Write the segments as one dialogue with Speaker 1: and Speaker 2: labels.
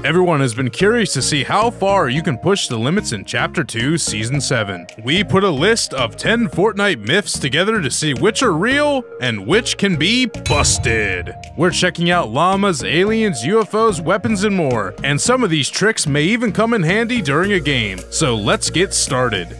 Speaker 1: Everyone has been curious to see how far you can push the limits in Chapter 2, Season 7. We put a list of 10 Fortnite myths together to see which are real and which can be busted. We're checking out llamas, aliens, UFOs, weapons, and more, and some of these tricks may even come in handy during a game. So let's get started.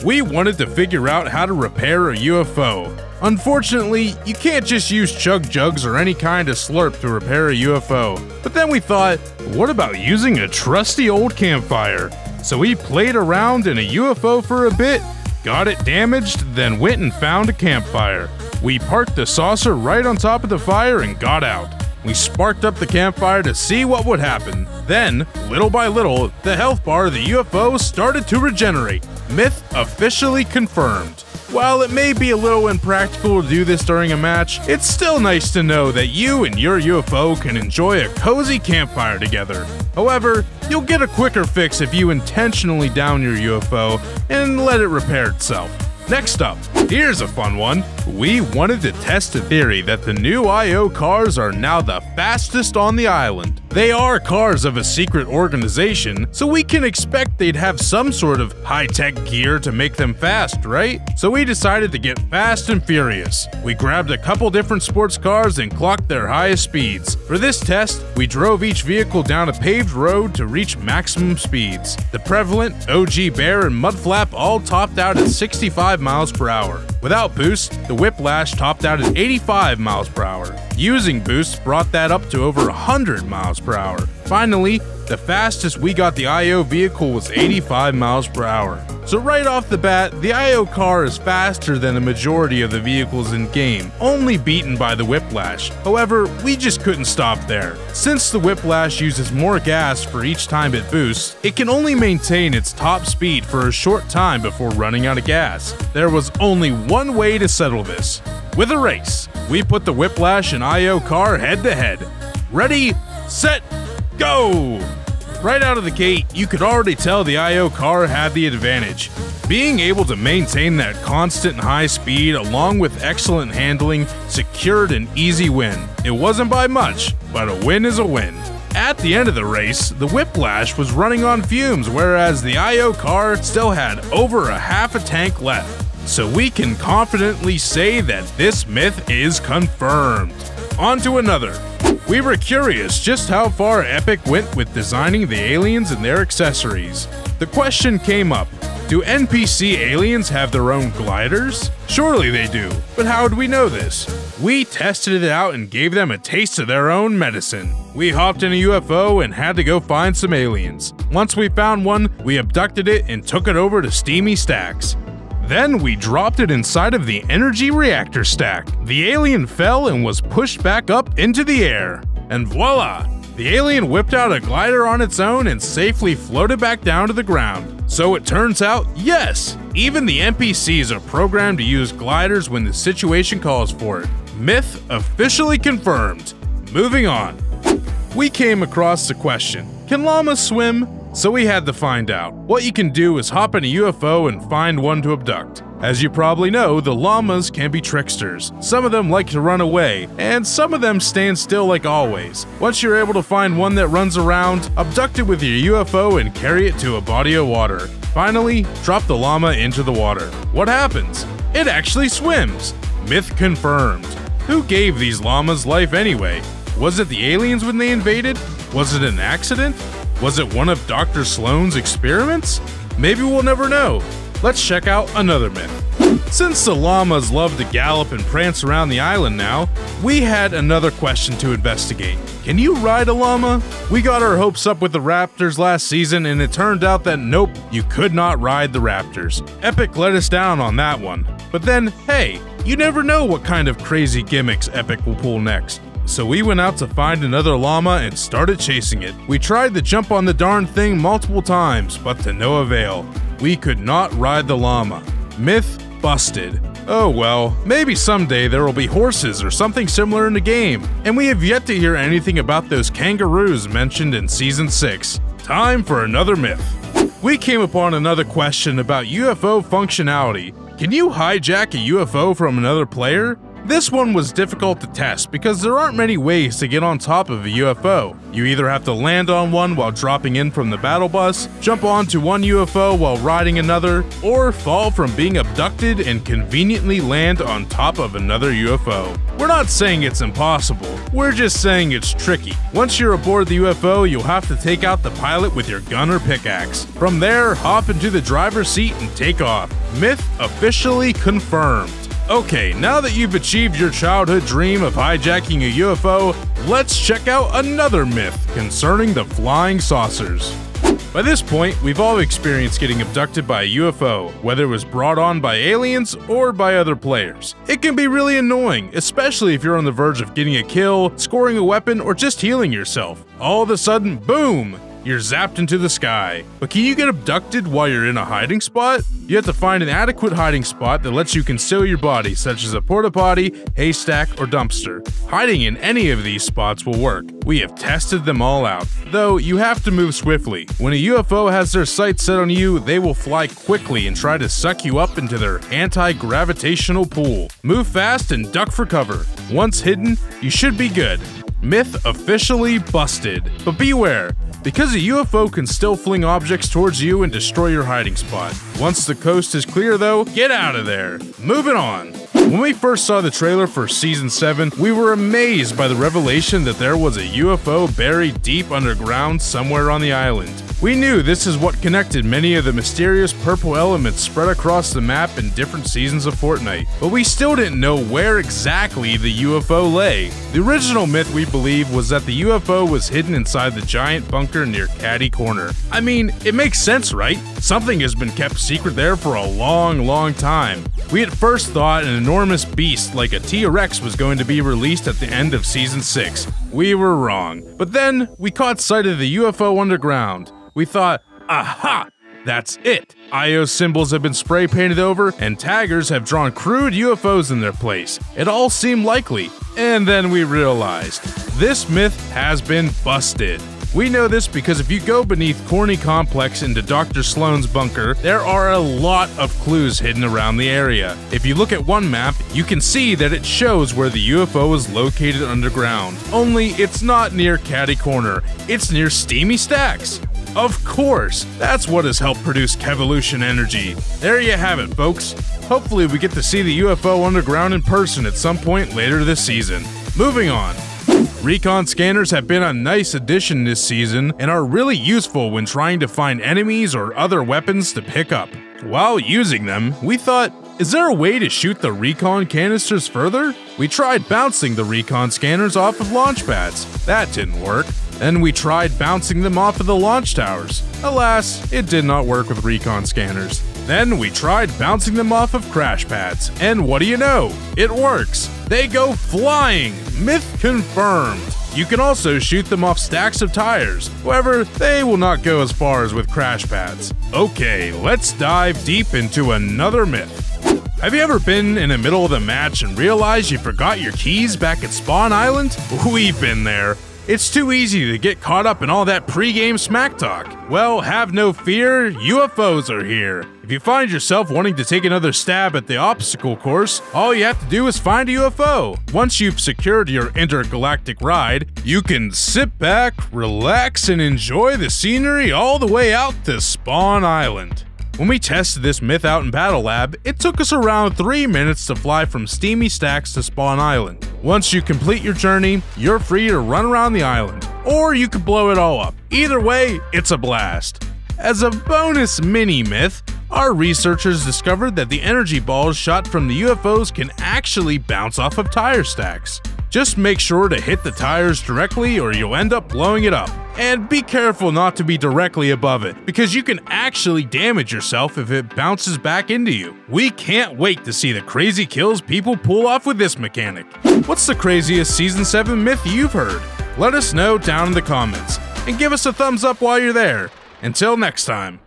Speaker 1: We wanted to figure out how to repair a UFO. Unfortunately, you can't just use chug jugs or any kind of slurp to repair a UFO. But then we thought, what about using a trusty old campfire? So we played around in a UFO for a bit, got it damaged, then went and found a campfire. We parked the saucer right on top of the fire and got out. We sparked up the campfire to see what would happen. Then, little by little, the health bar of the UFO started to regenerate. Myth officially confirmed. While it may be a little impractical to do this during a match, it's still nice to know that you and your UFO can enjoy a cozy campfire together. However, you'll get a quicker fix if you intentionally down your UFO and let it repair itself. Next up, here's a fun one. We wanted to test a theory that the new IO cars are now the fastest on the island. They are cars of a secret organization, so we can expect they'd have some sort of high-tech gear to make them fast, right? So we decided to get fast and furious. We grabbed a couple different sports cars and clocked their highest speeds. For this test, we drove each vehicle down a paved road to reach maximum speeds. The Prevalent, OG Bear, and Mudflap all topped out at 65 miles per hour. Without boost, the Whiplash topped out at 85 miles per hour. Using boosts brought that up to over 100 miles per hour. Finally, the fastest we got the IO vehicle was 85 miles per hour. So right off the bat, the IO car is faster than the majority of the vehicles in game, only beaten by the Whiplash. However, we just couldn't stop there. Since the Whiplash uses more gas for each time it boosts, it can only maintain its top speed for a short time before running out of gas. There was only one way to settle this. With a race, we put the Whiplash and IO car head to head. Ready, set, go! Right out of the gate, you could already tell the IO car had the advantage. Being able to maintain that constant high speed along with excellent handling secured an easy win. It wasn't by much, but a win is a win. At the end of the race, the Whiplash was running on fumes, whereas the IO car still had over a half a tank left. So we can confidently say that this myth is confirmed. On to another. We were curious just how far Epic went with designing the aliens and their accessories. The question came up, do NPC aliens have their own gliders? Surely they do, but how would we know this? We tested it out and gave them a taste of their own medicine. We hopped in a UFO and had to go find some aliens. Once we found one, we abducted it and took it over to Steamy Stacks. Then we dropped it inside of the energy reactor stack. The alien fell and was pushed back up into the air. And voila! The alien whipped out a glider on its own and safely floated back down to the ground. So it turns out, yes! Even the NPCs are programmed to use gliders when the situation calls for it. Myth officially confirmed. Moving on. We came across the question, can llamas swim? So we had to find out. What you can do is hop in a UFO and find one to abduct. As you probably know, the llamas can be tricksters. Some of them like to run away, and some of them stand still like always. Once you're able to find one that runs around, abduct it with your UFO and carry it to a body of water. Finally, drop the llama into the water. What happens? It actually swims. Myth confirmed. Who gave these llamas life anyway? Was it the aliens when they invaded? Was it an accident? Was it one of Dr. Sloan's experiments? Maybe we'll never know. Let's check out another myth. Since the llamas love to gallop and prance around the island now, we had another question to investigate. Can you ride a llama? We got our hopes up with the raptors last season and it turned out that nope, you could not ride the raptors. Epic let us down on that one. But then, hey, you never know what kind of crazy gimmicks Epic will pull next. So we went out to find another llama and started chasing it. We tried to jump on the darn thing multiple times, but to no avail. We could not ride the llama. Myth busted. Oh well, maybe someday there will be horses or something similar in the game, and we have yet to hear anything about those kangaroos mentioned in Season 6. Time for another myth. We came upon another question about UFO functionality. Can you hijack a UFO from another player? This one was difficult to test because there aren't many ways to get on top of a UFO. You either have to land on one while dropping in from the battle bus, jump onto one UFO while riding another, or fall from being abducted and conveniently land on top of another UFO. We're not saying it's impossible, we're just saying it's tricky. Once you're aboard the UFO, you'll have to take out the pilot with your gun or pickaxe. From there, hop into the driver's seat and take off. Myth officially confirmed. Okay, now that you've achieved your childhood dream of hijacking a UFO, let's check out another myth concerning the flying saucers. By this point, we've all experienced getting abducted by a UFO, whether it was brought on by aliens or by other players. It can be really annoying, especially if you're on the verge of getting a kill, scoring a weapon, or just healing yourself. All of a sudden, boom! You're zapped into the sky. But can you get abducted while you're in a hiding spot? You have to find an adequate hiding spot that lets you conceal your body, such as a porta potty, haystack, or dumpster. Hiding in any of these spots will work. We have tested them all out. Though, you have to move swiftly. When a UFO has their sights set on you, they will fly quickly and try to suck you up into their anti-gravitational pool. Move fast and duck for cover. Once hidden, you should be good. Myth officially busted. But beware, because a UFO can still fling objects towards you and destroy your hiding spot. Once the coast is clear though, get out of there. Moving on. When we first saw the trailer for Season 7, we were amazed by the revelation that there was a UFO buried deep underground somewhere on the island. We knew this is what connected many of the mysterious purple elements spread across the map in different seasons of Fortnite, but we still didn't know where exactly the UFO lay. The original myth we believe was that the UFO was hidden inside the giant bunker near Caddy Corner. I mean, it makes sense, right? Something has been kept secret there for a long time. We at first thought an enormous beast like a T-Rex was going to be released at the end of Season 6. We were wrong. But then, we caught sight of the UFO underground. We thought, aha! That's it! IO symbols have been spray painted over, and taggers have drawn crude UFOs in their place. It all seemed likely. And then we realized, this myth has been busted. We know this because if you go beneath Corny Complex into Dr. Sloan's bunker, there are a lot of clues hidden around the area. If you look at one map, you can see that it shows where the UFO is located underground. Only it's not near Caddy Corner, it's near Steamy Stacks. Of course, that's what has helped produce Kevolution energy. There you have it, folks. Hopefully we get to see the UFO underground in person at some point later this season. Moving on. Recon scanners have been a nice addition this season and are really useful when trying to find enemies or other weapons to pick up. While using them, we thought, is there a way to shoot the Recon canisters further? We tried bouncing the Recon scanners off of launch pads. That didn't work. Then we tried bouncing them off of the launch towers. Alas, it did not work with Recon scanners. Then we tried bouncing them off of crash pads. And what do you know? It works. They go flying. Myth confirmed. You can also shoot them off stacks of tires. However, they will not go as far as with crash pads. Okay, let's dive deep into another myth. Have you ever been in the middle of the match and realized you forgot your keys back at Spawn Island? We've been there. It's too easy to get caught up in all that pre-game smack talk. Well, have no fear, UFOs are here. If you find yourself wanting to take another stab at the obstacle course, all you have to do is find a UFO. Once you've secured your intergalactic ride, you can sit back, relax, and enjoy the scenery all the way out to Spawn Island. When we tested this myth out in Battle Lab, it took us around 3 minutes to fly from Steamy Stacks to Spawn Island. Once you complete your journey, you're free to run around the island, or you could blow it all up. Either way, it's a blast. As a bonus mini-myth, our researchers discovered that the energy balls shot from the UFOs can actually bounce off of tire stacks. Just make sure to hit the tires directly or you'll end up blowing it up. And be careful not to be directly above it, because you can actually damage yourself if it bounces back into you. We can't wait to see the crazy kills people pull off with this mechanic. What's the craziest Season 7 myth you've heard? Let us know down in the comments, and give us a thumbs up while you're there. Until next time.